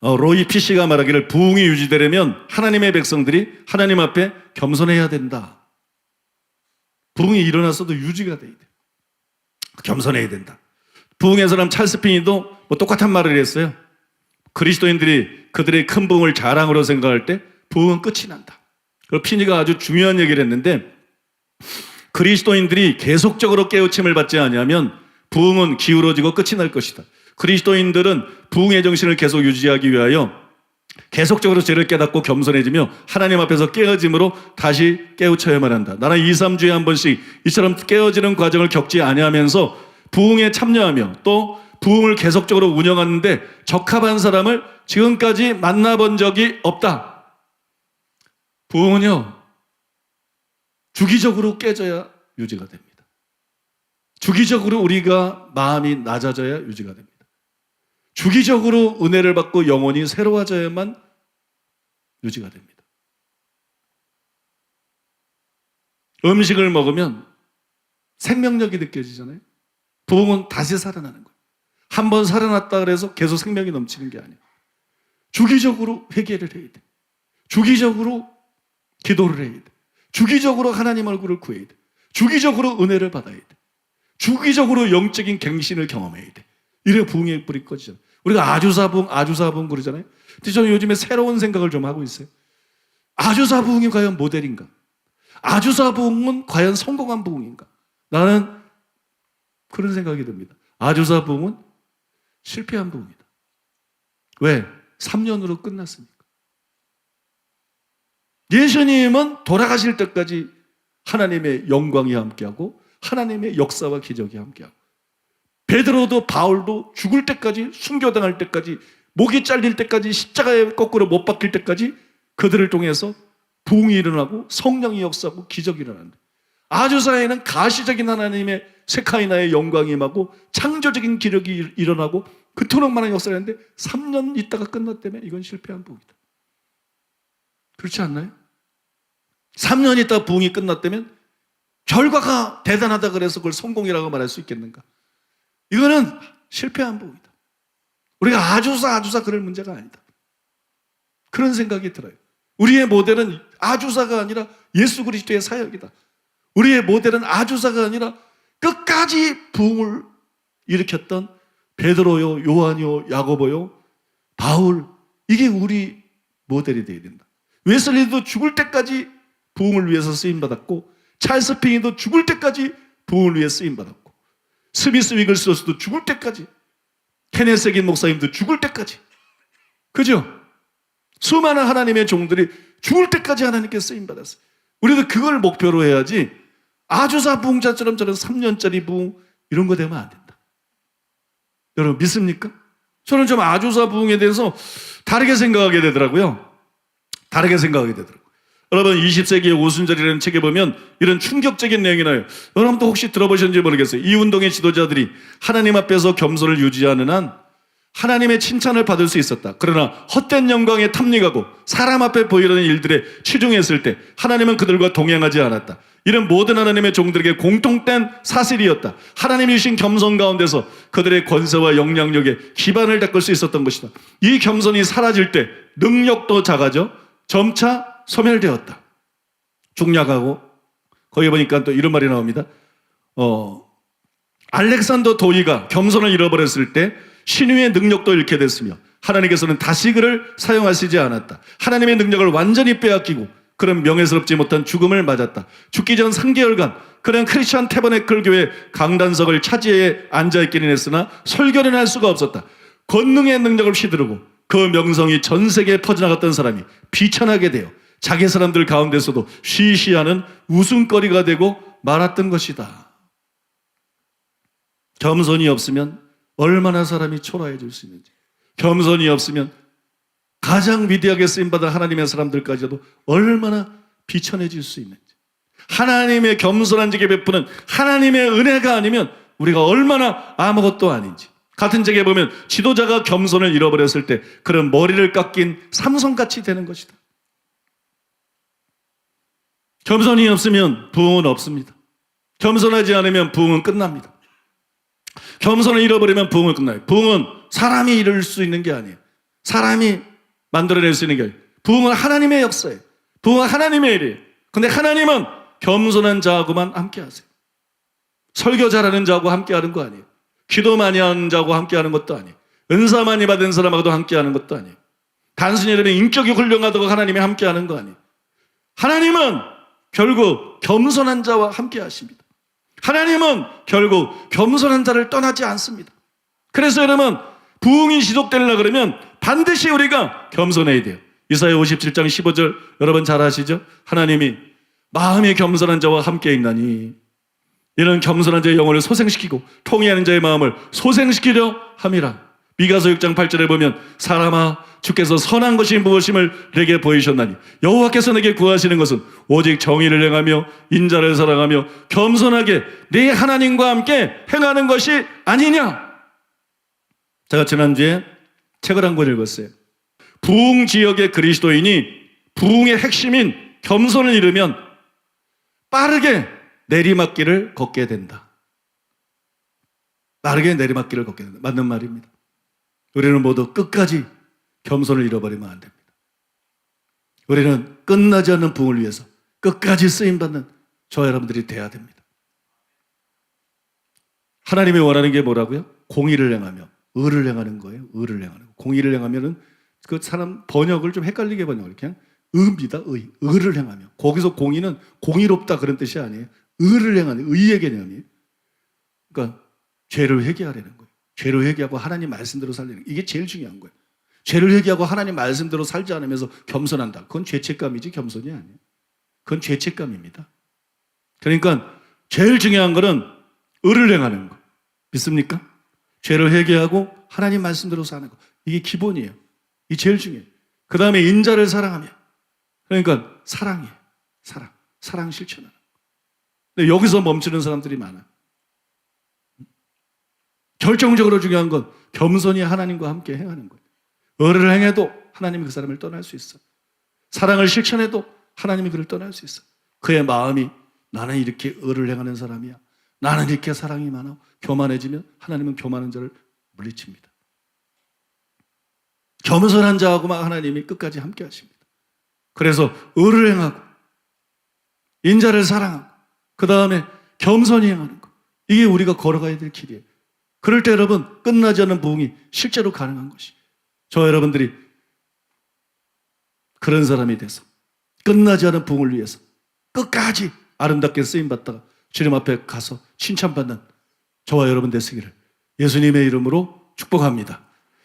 로이 피시가 말하기를 부흥이 유지되려면 하나님의 백성들이 하나님 앞에 겸손해야 된다. 부흥이 일어났어도 유지가 돼야 돼. 겸손해야 된다. 부흥의 사람 찰스 피니도 똑같은 말을 했어요. 그리스도인들이 그들의 큰 부흥을 자랑으로 생각할 때 부흥은 끝이 난다. 그리고 피니가 아주 중요한 얘기를 했는데, 그리스도인들이 계속적으로 깨우침을 받지 않으면 부흥은 기울어지고 끝이 날 것이다. 그리스도인들은 부흥의 정신을 계속 유지하기 위하여 계속적으로 죄를 깨닫고 겸손해지며 하나님 앞에서 깨어짐으로 다시 깨우쳐야만 한다. 나는 2, 3주에 한 번씩 이처럼 깨어지는 과정을 겪지 아니하면서 부흥에 참여하며 또 부흥을 계속적으로 운영하는데 적합한 사람을 지금까지 만나본 적이 없다. 부흥은요, 주기적으로 깨져야 유지가 됩니다. 주기적으로 우리가 마음이 낮아져야 유지가 됩니다. 주기적으로 은혜를 받고 영혼이 새로워져야만 유지가 됩니다. 음식을 먹으면 생명력이 느껴지잖아요. 부흥은 다시 살아나는 거예요. 한번 살아났다 그래서 계속 생명이 넘치는 게 아니에요. 주기적으로 회개를 해야 돼. 주기적으로 기도를 해야 돼. 주기적으로 하나님 얼굴을 구해야 돼. 주기적으로 은혜를 받아야 돼. 주기적으로 영적인 갱신을 경험해야 돼. 이래 부흥의 불이 꺼지죠. 우리가 아주사 부흥 그러잖아요. 근데 저는 요즘에 새로운 생각을 좀 하고 있어요. 아주사 부흥이 과연 모델인가? 아주사 부흥은 과연 성공한 부흥인가? 나는 그런 생각이 듭니다. 아주사 부흥은 실패한 부흥이다. 왜? 3년으로 끝났으니까. 예수님은 돌아가실 때까지 하나님의 영광이 함께하고 하나님의 역사와 기적이 함께하고, 베드로도 바울도 죽을 때까지, 순교당할 때까지, 목이 잘릴 때까지, 십자가에 거꾸로 못 박힐 때까지 그들을 통해서 부흥이 일어나고 성령이 역사하고 기적이 일어난다. 아주사에는 가시적인 하나님의 세카이나의 영광이 임하고 창조적인 기력이 일어나고 그토록 많은 역사를 했는데 3년 있다가 끝났다면 이건 실패한 부흥이다. 그렇지 않나요? 3년 있다가 부흥이 끝났다면 결과가 대단하다 그래서 그걸 성공이라고 말할 수 있겠는가? 이거는 실패한 부흥이다. 우리가 아주사 그럴 문제가 아니다. 그런 생각이 들어요. 우리의 모델은 아주사가 아니라 예수 그리스도의 사역이다. 우리의 모델은 아주사가 아니라 끝까지 부흥을 일으켰던 베드로요, 요한이요, 야고보요, 바울, 이게 우리 모델이 되어야 된다. 웨슬리도 죽을 때까지 부흥을 위해서 쓰임받았고, 찰스 핑이도 죽을 때까지 부흥을 위해 쓰임받았고, 스미스 위글스도 죽을 때까지, 케네스 긴 목사님도 죽을 때까지, 그죠? 수많은 하나님의 종들이 죽을 때까지 하나님께 쓰임받았어요. 우리도 그걸 목표로 해야지 아주사 부흥자처럼 저런 3년짜리 부흥 이런 거 되면 안 된다. 여러분 믿습니까? 저는 좀 아주사 부흥에 대해서 다르게 생각하게 되더라고요. 여러분 20세기의 오순절이라는 책에 보면 이런 충격적인 내용이 나요. 여러분도 혹시 들어보셨는지 모르겠어요. 이 운동의 지도자들이 하나님 앞에서 겸손을 유지하는 한 하나님의 칭찬을 받을 수 있었다. 그러나 헛된 영광에 탐닉하고 사람 앞에 보이려는 일들에 치중했을 때 하나님은 그들과 동행하지 않았다. 이런 모든 하나님의 종들에게 공통된 사실이었다. 하나님이 주신 겸손 가운데서 그들의 권세와 영향력에 기반을 닦을 수 있었던 것이다. 이 겸손이 사라질 때 능력도 작아져 점차 소멸되었다. 중약하고 거기 보니까 또 이런 말이 나옵니다. 알렉산더 도이가 겸손을 잃어버렸을 때 신유의 능력도 잃게 됐으며 하나님께서는 다시 그를 사용하시지 않았다. 하나님의 능력을 완전히 빼앗기고 그런 명예스럽지 못한 죽음을 맞았다. 죽기 전 3개월간 그는 크리스천 태버네클 교회 강단석을 차지해 앉아있기는 했으나 설교는 할 수가 없었다. 권능의 능력을 휘두르고 그 명성이 전 세계에 퍼져나갔던 사람이 비천하게 되어 자기 사람들 가운데서도 쉬쉬하는 웃음거리가 되고 말았던 것이다. 겸손이 없으면 얼마나 사람이 초라해질 수 있는지, 겸손이 없으면 가장 위대하게 쓰임받은 하나님의 사람들까지도 얼마나 비천해질 수 있는지, 하나님의 겸손한 자에게 베푸는 하나님의 은혜가 아니면 우리가 얼마나 아무것도 아닌지. 같은 책에 보면 지도자가 겸손을 잃어버렸을 때 그런 머리를 깎인 삼손같이 되는 것이다. 겸손이 없으면 부흥은 없습니다. 겸손하지 않으면 부흥은 끝납니다. 겸손을 잃어버리면 부흥은 끝나요. 부흥은 사람이 이룰 수 있는 게 아니에요. 사람이 만들어낼 수 있는 게 아니에요. 부흥은 하나님의 역사예요. 부흥은 하나님의 일이에요. 근데 하나님은 겸손한 자하고만 함께 하세요. 설교 잘하는 자하고 함께 하는 거 아니에요. 기도 많이 하는 자하고 함께 하는 것도 아니에요. 은사 많이 받은 사람하고도 함께 하는 것도 아니에요. 단순히 여러분 인격이 훌륭하다고 하나님이 함께 하는 거 아니에요. 하나님은 결국 겸손한 자와 함께 하십니다. 하나님은 결국 겸손한 자를 떠나지 않습니다. 그래서 여러분 부흥이 지속되려고 그러면 반드시 우리가 겸손해야 돼요. 이사야 57장 15절 여러분 잘 아시죠? 하나님이 마음이 겸손한 자와 함께 있나니 이는 겸손한 자의 영혼을 소생시키고 통회하는 자의 마음을 소생시키려 함이라. 미가서 6장 8절에 보면 사람아 주께서 선한 것이 무엇임을 내게 보이셨나니 여호와께서 내게 구하시는 것은 오직 정의를 행하며 인자를 사랑하며 겸손하게 네 하나님과 함께 행하는 것이 아니냐. 제가 지난주에 책을 한 권 읽었어요. 부흥 지역의 그리스도인이 부흥의 핵심인 겸손을 잃으면 빠르게 내리막길을 걷게 된다. 빠르게 내리막길을 걷게 된다. 맞는 말입니다. 우리는 모두 끝까지 겸손을 잃어버리면 안 됩니다. 우리는 끝나지 않는 부흥을 위해서 끝까지 쓰임받는 저와 여러분들이 돼야 됩니다. 하나님이 원하는 게 뭐라고요? 공의를 행하며 의를 행하는 거예요. 의를 행하는 거. 공의를 행하면은 그 사람 번역을 좀 헷갈리게 번역을 그냥 의입니다. 의를 행하며. 거기서 공의는 공의롭다 그런 뜻이 아니에요. 의를 행하는 의의 개념이에요. 그러니까 죄를 회개하려는 거예요. 죄를 회개하고 하나님 말씀대로 살리는 거예요. 이게 제일 중요한 거예요. 죄를 회개하고 하나님 말씀대로 살지 않으면서 겸손한다. 그건 죄책감이지 겸손이 아니에요. 그건 죄책감입니다. 그러니까 제일 중요한 거는 의를 행하는 거. 믿습니까? 죄를 회개하고 하나님 말씀대로 사는 거. 이게 기본이에요. 이게 제일 중요해요. 그 다음에 인자를 사랑하며. 그러니까 사랑이에요. 사랑 실천하는 거. 근데 여기서 멈추는 사람들이 많아요. 결정적으로 중요한 건 겸손히 하나님과 함께 행하는 거예요. 의를 행해도 하나님이 그 사람을 떠날 수 있어. 사랑을 실천해도 하나님이 그를 떠날 수 있어. 그의 마음이 나는 이렇게 의를 행하는 사람이야. 나는 이렇게 사랑이 많아. 교만해지면 하나님은 교만한 자를 물리칩니다. 겸손한 자하고만 하나님이 끝까지 함께 하십니다. 그래서 의를 행하고 인자를 사랑하고 그 다음에 겸손히 행하는 것. 이게 우리가 걸어가야 될 길이에요. 그럴 때 여러분 끝나지 않는 부흥이 실제로 가능한 것이 저 여러분들이 그런 사람이 돼서 끝나지 않은 부흥을 위해서 끝까지 아름답게 쓰임받다가 주님 앞에 가서 칭찬받는 저와 여러분 되시기를 예수님의 이름으로 축복합니다.